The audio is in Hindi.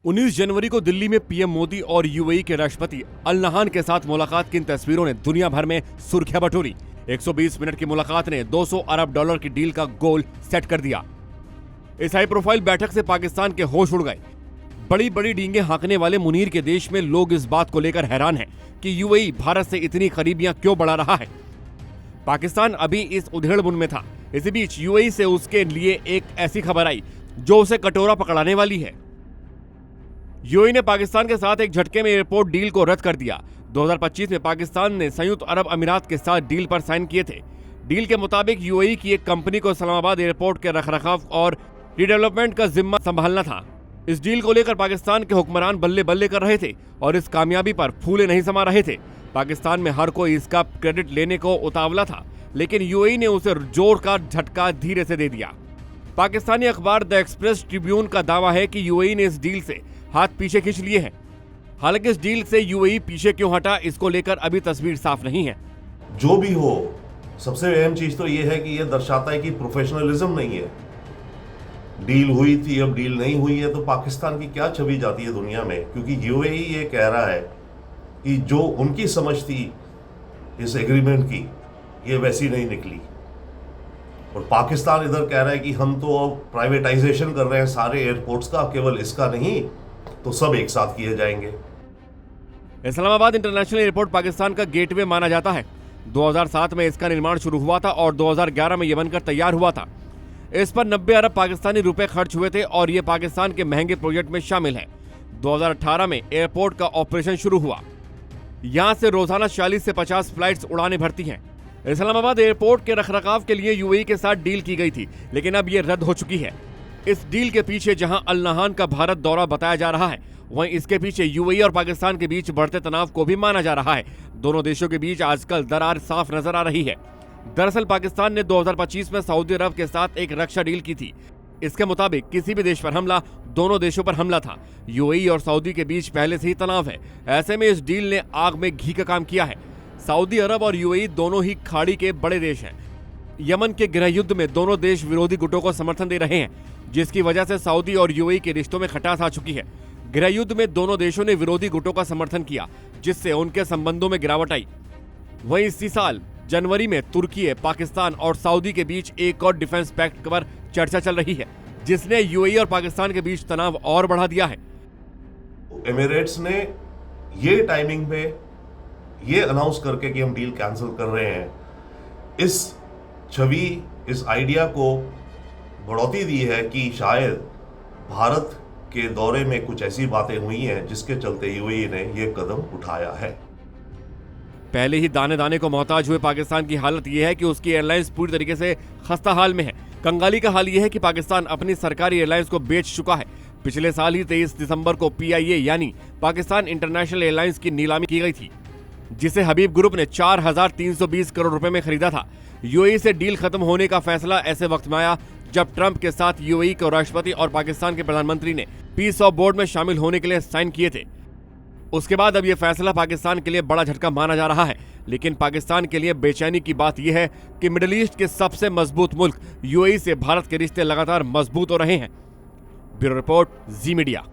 19 जनवरी को दिल्ली में पीएम मोदी और यूएई के राष्ट्रपति अल नहान के साथ मुलाकात की इन तस्वीरों ने दुनिया भर में सुर्खियां बटोरी। 120 मिनट की मुलाकात ने 200 अरब डॉलर की डील का गोल सेट कर दिया। इस हाई प्रोफाइल बैठक से पाकिस्तान के होश उड़ गए। बड़ी बड़ी डींगे हाँकने वाले मुनीर के देश में लोग इस बात को लेकर हैरान हैं कि यूएई भारत से इतनी करीबियां क्यों बढ़ा रहा है। पाकिस्तान अभी इस उधेड़-बुन में था। इसी बीच यूएई से उसके लिए एक ऐसी खबर आई जो उसे कटोरा पकड़ाने वाली है। यूएई ने पाकिस्तान के साथ एक झटके में एयरपोर्ट डील को रद्द कर दिया। 2025 में पाकिस्तान ने संयुक्त अरब अमीरात के साथ डील पर साइन किए थे। डील के मुताबिक यूएई की एक कंपनी को इस्लामाबाद एयरपोर्ट के रखरखाव और रिडेवलपमेंट का जिम्मा संभालना था। इस डील को लेकर पाकिस्तान के हुक्मरान बल्ले बल्ले कर रहे थे और इस कामयाबी पर फूले नहीं समा रहे थे। पाकिस्तान में हर कोई इसका क्रेडिट लेने को उतावला था, लेकिन यूएई ने उसे जोर का झटका धीरे से दे दिया। पाकिस्तानी अखबार द एक्सप्रेस ट्रिब्यून का दावा है कि यूएई ने इस डील से हाथ पीछे खींच लिए हैं। हालांकि इस डील से यूएई पीछे क्यों हटा, इसको लेकर अभी तस्वीर साफ नहीं है। जो भी हो, सबसे अहम चीज तो यह है कि यह दर्शाता है कि प्रोफेशनलिज्म नहीं है। डील हुई थी, अब डील नहीं हुई है, तो पाकिस्तान की क्या छवि जाती है दुनिया में, क्योंकि यूएई ये कह रहा है कि जो उनकी समझ थी इस एग्रीमेंट की, ये वैसी नहीं निकली। और पाकिस्तान इधर कह रहा है कि हम तो अब प्राइवेटाइजेशन कर रहे हैं सारे एयरपोर्ट्स का, केवल इसका नहीं, तो सब एक साथ किए जाएंगे। इस्लामाबाद इंटरनेशनल एयरपोर्ट पाकिस्तान का गेटवे माना जाता है। 2007 में इसका निर्माण शुरू हुआ था और 2011 में यह बनकर तैयार हुआ था। इस पर 90 अरब पाकिस्तानी रुपए खर्च हुए थे और ये पाकिस्तान के महंगे प्रोजेक्ट में शामिल है। 2018 में एयरपोर्ट का ऑपरेशन शुरू हुआ। यहां से रोजाना 40 से 50 फ्लाइट्स उड़ानें भरती हैं। इस्लामाबाद एयरपोर्ट के रखरखाव के लिए यूएई के साथ डील की गई थी, लेकिन अब यह रद्द हो चुकी है। इस डील के पीछे जहां अल नहान का भारत दौरा बताया जा रहा है, वहीं इसके पीछे यूएई और पाकिस्तान के बीच बढ़ते तनाव को भी माना जा रहा है। दोनों देशों के बीच आजकल दरार साफ नजर आ रही है। दरअसल पाकिस्तान ने 2025 में सऊदी अरब के साथ एक रक्षा डील की थी। इसके मुताबिक किसी भी देश पर हमला दोनों देशों पर हमला था। यूएई और सऊदी के बीच पहले से ही तनाव है। ऐसे में इस डील ने आग में घी का काम किया है। सऊदी अरब और यूएई दोनों ही खाड़ी के बड़े देश हैं। यमन के गृह युद्ध में दोनों देश विरोधी गुटों को समर्थन दे रहे हैं, जिसकी वजह से सऊदी और यूएई के रिश्तों में खटास आ चुकी है। गृह युद्ध में दोनों देशों ने विरोधी गुटों का समर्थन किया, जिससे उनके संबंधों में गिरावट आई। वहीं इसी साल जनवरी में तुर्की, पाकिस्तान और सऊदी के बीच एक और डिफेंस पैक्ट पर चर्चा चल रही है, जिसने यूएई और पाकिस्तान के बीच तनाव और बढ़ा दिया है। एमिरेट्स ने ये टाइमिंग पे ये अनाउंस करके कि हम डील कैंसिल कर रहे हैं, इस छवि, इस आइडिया को बढ़ोतरी दी है कि शायद भारत के दौरे में कुछ ऐसी बातें हुई हैं जिसके चलते यूएई ने ये कदम उठाया है। पहले ही दाने दाने को मोहताज हुए पाकिस्तान की हालत यह है कि उसकी एयरलाइंस पूरी तरीके से खस्ता हाल में है। कंगाली का हाल यह है कि पाकिस्तान अपनी सरकारी एयरलाइंस को बेच चुका है। पिछले साल ही 23 दिसंबर को पीआईए यानी पाकिस्तान इंटरनेशनल एयरलाइंस की नीलामी की गई थी, जिसे हबीब ग्रुप ने 4320 करोड़ रुपए में खरीदा था। यूएई से डील खत्म होने का फैसला ऐसे वक्त में आया जब ट्रंप के साथ यूएई के राष्ट्रपति और पाकिस्तान के प्रधानमंत्री ने पीस ऑफ बोर्ड में शामिल होने के लिए साइन किए थे। उसके बाद अब यह फैसला पाकिस्तान के लिए बड़ा झटका माना जा रहा है। लेकिन पाकिस्तान के लिए बेचैनी की बात यह है कि मिडिल ईस्ट के सबसे मजबूत मुल्क यूएई से भारत के रिश्ते लगातार मजबूत हो रहे हैं। ब्यूरो रिपोर्ट, जी मीडिया।